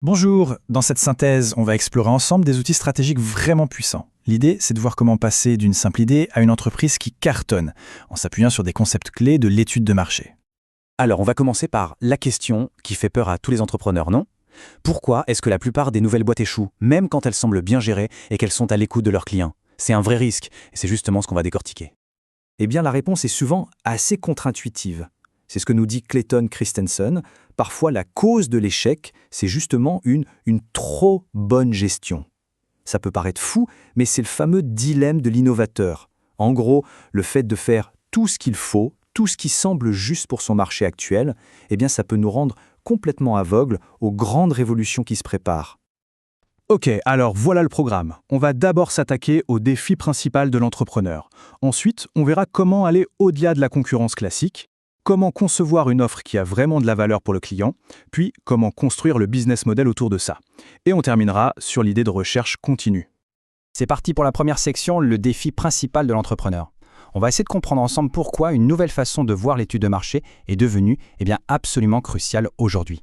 Bonjour, dans cette synthèse, on va explorer ensemble des outils stratégiques vraiment puissants. L'idée, c'est de voir comment passer d'une simple idée à une entreprise qui cartonne, en s'appuyant sur des concepts clés de l'étude de marché. Alors, on va commencer par la question qui fait peur à tous les entrepreneurs, non? Pourquoi est-ce que la plupart des nouvelles boîtes échouent, même quand elles semblent bien gérées et qu'elles sont à l'écoute de leurs clients? C'est un vrai risque, et c'est justement ce qu'on va décortiquer. Eh bien, la réponse est souvent assez contre-intuitive. C'est ce que nous dit Clayton Christensen. Parfois, la cause de l'échec, c'est justement une trop bonne gestion. Ça peut paraître fou, mais c'est le fameux dilemme de l'innovateur. En gros, le fait de faire tout ce qu'il faut, tout ce qui semble juste pour son marché actuel, eh bien, ça peut nous rendre complètement aveugles aux grandes révolutions qui se préparent. Ok, alors voilà le programme. On va d'abord s'attaquer au défi principal de l'entrepreneur. Ensuite, on verra comment aller au-delà de la concurrence classique, comment concevoir une offre qui a vraiment de la valeur pour le client, puis comment construire le business model autour de ça. Et on terminera sur l'idée de recherche continue. C'est parti pour la première section, le défi principal de l'entrepreneur. On va essayer de comprendre ensemble pourquoi une nouvelle façon de voir l'étude de marché est devenue absolument cruciale aujourd'hui.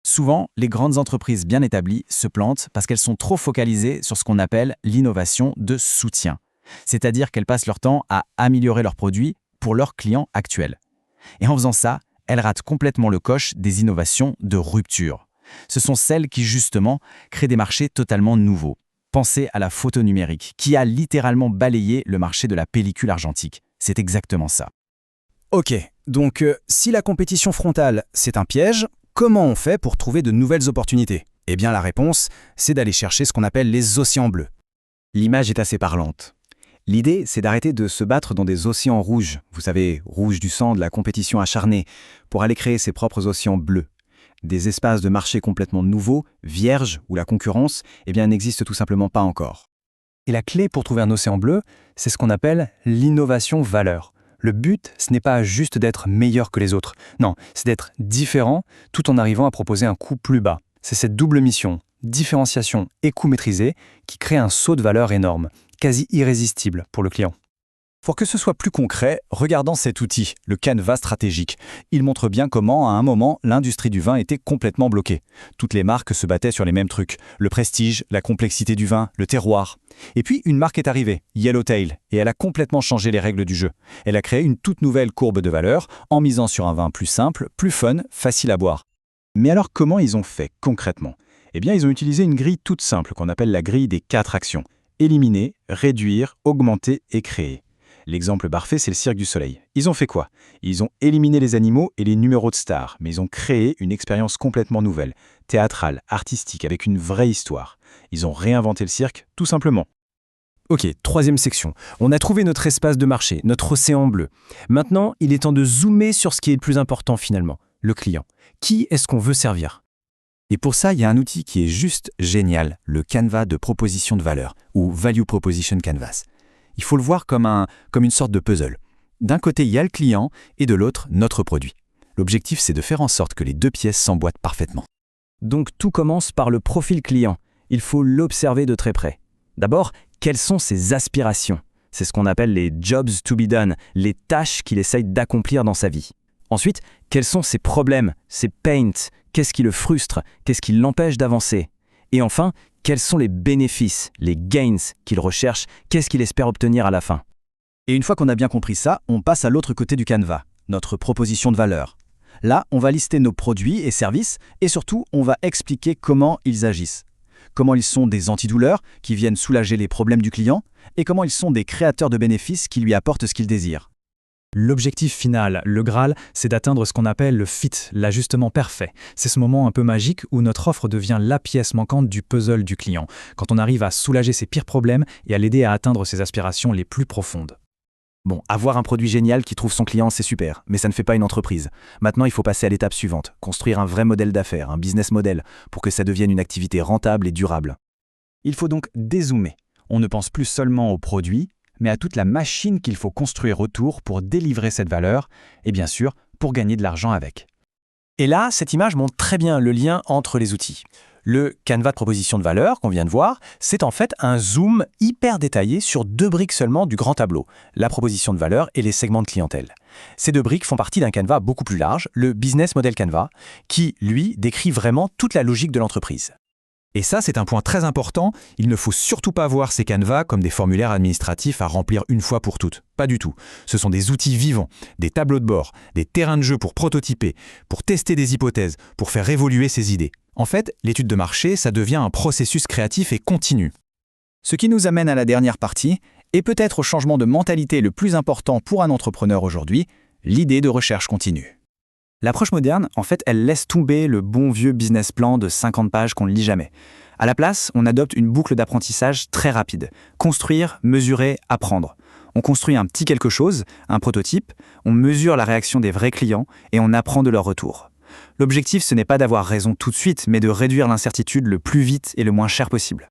Souvent, les grandes entreprises bien établies se plantent parce qu'elles sont trop focalisées sur ce qu'on appelle l'innovation de soutien. C'est-à-dire qu'elles passent leur temps à améliorer leurs produits pour leurs clients actuels. Et en faisant ça, elles ratent complètement le coche des innovations de rupture. Ce sont celles qui, justement, créent des marchés totalement nouveaux. Pensez à la photo numérique, qui a littéralement balayé le marché de la pellicule argentique. C'est exactement ça. Ok, donc si la compétition frontale, c'est un piège, comment on fait pour trouver de nouvelles opportunités? Eh bien la réponse, c'est d'aller chercher ce qu'on appelle les océans bleus. L'image est assez parlante. L'idée, c'est d'arrêter de se battre dans des océans rouges, vous savez, rouge du sang de la compétition acharnée, pour aller créer ses propres océans bleus. Des espaces de marché complètement nouveaux, vierges, où la concurrence, n'existe tout simplement pas encore. Et la clé pour trouver un océan bleu, c'est ce qu'on appelle l'innovation valeur. Le but, ce n'est pas juste d'être meilleur que les autres. Non, c'est d'être différent tout en arrivant à proposer un coût plus bas. C'est cette double mission, différenciation et coût maîtrisé, qui crée un saut de valeur énorme, quasi irrésistible pour le client. Pour que ce soit plus concret, regardons cet outil, le Canva stratégique. Il montre bien comment, à un moment, l'industrie du vin était complètement bloquée. Toutes les marques se battaient sur les mêmes trucs. Le prestige, la complexité du vin, le terroir. Et puis, une marque est arrivée, Yellowtail, et elle a complètement changé les règles du jeu. Elle a créé une toute nouvelle courbe de valeur, en misant sur un vin plus simple, plus fun, facile à boire. Mais alors, comment ils ont fait concrètement? Eh bien, ils ont utilisé une grille toute simple qu'on appelle la grille des 4 actions. Éliminer, réduire, augmenter et créer. L'exemple parfait, c'est le Cirque du Soleil. Ils ont fait quoi? Ils ont éliminé les animaux et les numéros de stars, mais ils ont créé une expérience complètement nouvelle, théâtrale, artistique, avec une vraie histoire. Ils ont réinventé le cirque, tout simplement. Ok, troisième section. On a trouvé notre espace de marché, notre océan bleu. Maintenant, il est temps de zoomer sur ce qui est le plus important finalement, le client. Qui est-ce qu'on veut servir? Et pour ça, il y a un outil qui est juste génial, le Canva de proposition de valeur, ou Value Proposition Canvas. Il faut le voir comme une sorte de puzzle. D'un côté, il y a le client et de l'autre, notre produit. L'objectif, c'est de faire en sorte que les deux pièces s'emboîtent parfaitement. Donc tout commence par le profil client. Il faut l'observer de très près. D'abord, quelles sont ses aspirations? C'est ce qu'on appelle les jobs to be done, les tâches qu'il essaye d'accomplir dans sa vie. Ensuite, quels sont ses problèmes, ses pains? Qu'est-ce qui le frustre? Qu'est-ce qui l'empêche d'avancer? Et enfin, quels sont les bénéfices, les gains qu'il recherche? Qu'est-ce qu'il espère obtenir à la fin? Et une fois qu'on a bien compris ça, on passe à l'autre côté du Canva, notre proposition de valeur. Là, on va lister nos produits et services et surtout, on va expliquer comment ils agissent. Comment ils sont des antidouleurs qui viennent soulager les problèmes du client et comment ils sont des créateurs de bénéfices qui lui apportent ce qu'il désire. L'objectif final, le Graal, c'est d'atteindre ce qu'on appelle le fit, l'ajustement parfait. C'est ce moment un peu magique où notre offre devient la pièce manquante du puzzle du client, quand on arrive à soulager ses pires problèmes et à l'aider à atteindre ses aspirations les plus profondes. Bon, avoir un produit génial qui trouve son client, c'est super, mais ça ne fait pas une entreprise. Maintenant, il faut passer à l'étape suivante, construire un vrai modèle d'affaires, un business model, pour que ça devienne une activité rentable et durable. Il faut donc dézoomer. On ne pense plus seulement au produit, mais à toute la machine qu'il faut construire autour pour délivrer cette valeur, et bien sûr, pour gagner de l'argent avec. Et là, cette image montre très bien le lien entre les outils. Le Canva de proposition de valeur qu'on vient de voir, c'est en fait un zoom hyper détaillé sur 2 briques seulement du grand tableau, la proposition de valeur et les segments de clientèle. Ces 2 briques font partie d'un Canva beaucoup plus large, le Business Model Canva, qui, lui, décrit vraiment toute la logique de l'entreprise. Et ça, c'est un point très important. Il ne faut surtout pas voir ces canevas comme des formulaires administratifs à remplir une fois pour toutes. Pas du tout. Ce sont des outils vivants, des tableaux de bord, des terrains de jeu pour prototyper, pour tester des hypothèses, pour faire évoluer ses idées. En fait, l'étude de marché, ça devient un processus créatif et continu. Ce qui nous amène à la dernière partie, et peut-être au changement de mentalité le plus important pour un entrepreneur aujourd'hui, l'idée de recherche continue. L'approche moderne, en fait, elle laisse tomber le bon vieux business plan de 50 pages qu'on ne lit jamais. À la place, on adopte une boucle d'apprentissage très rapide. Construire, mesurer, apprendre. On construit un petit quelque chose, un prototype, on mesure la réaction des vrais clients et on apprend de leur retour. L'objectif, ce n'est pas d'avoir raison tout de suite, mais de réduire l'incertitude le plus vite et le moins cher possible.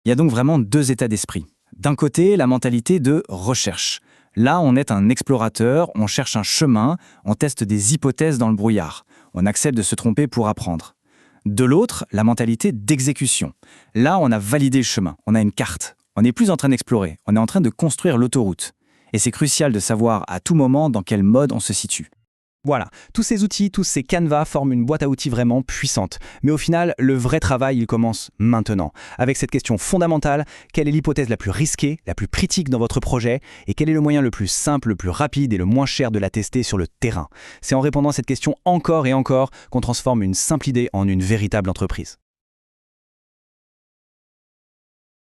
Il y a donc vraiment 2 états d'esprit. D'un côté, la mentalité de recherche. Là, on est un explorateur, on cherche un chemin, on teste des hypothèses dans le brouillard. On accepte de se tromper pour apprendre. De l'autre, la mentalité d'exécution. Là, on a validé le chemin, on a une carte. On n'est plus en train d'explorer, on est en train de construire l'autoroute. Et c'est crucial de savoir à tout moment dans quel mode on se situe. Voilà, tous ces outils, tous ces canevas forment une boîte à outils vraiment puissante. Mais au final, le vrai travail, il commence maintenant. Avec cette question fondamentale, quelle est l'hypothèse la plus risquée, la plus critique dans votre projet et quel est le moyen le plus simple, le plus rapide et le moins cher de la tester sur le terrain? C'est en répondant à cette question encore et encore qu'on transforme une simple idée en une véritable entreprise.